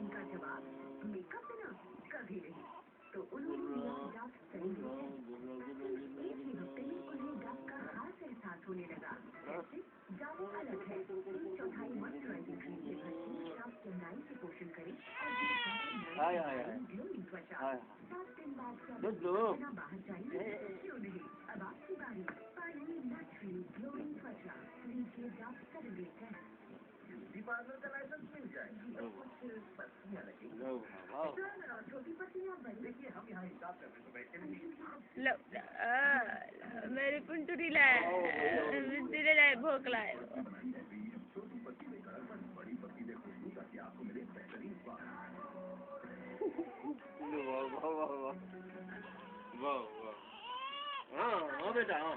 इनका जवाब मेकअप बिना कभी नहीं। तो उन्होंने दिया डब सेलिब्रेशन। एक ही हफ्ते में उन्हें डब का खास एहसास होने लगा। कैसे? डब अलग है। 1/4 मॉइस्चराइजिंग क्रीम से भरपूर डब चेन्नई से पोषण करें और ग्लोइंग त्वचा। 7 दिन बाद बिना बाहर जाइए क्यों नहीं। अब आपकी बारी। फाइनली नेचुरली ग्लोइंग त्वचा। लीजिए डब सेलिब्रेशन। ब्यूटी पार्लर का लाइसेंस मिल जाएगा। कुछ पत्तियां लगेंगी। छोटी पत्तियां बड़ी। देखिए हम यहाँ हिसाब करते तो बैठे नहीं। मेरी पुंटुरी लाए भोक लाए। छोटी पत्ती लेकर बड़ी पत्ती ले खुशबू ताकि आपको मिले बेहतरीन स्वाद। वाह वाह वाह वाह वाह। हाँ हाँ बेटा हाँ।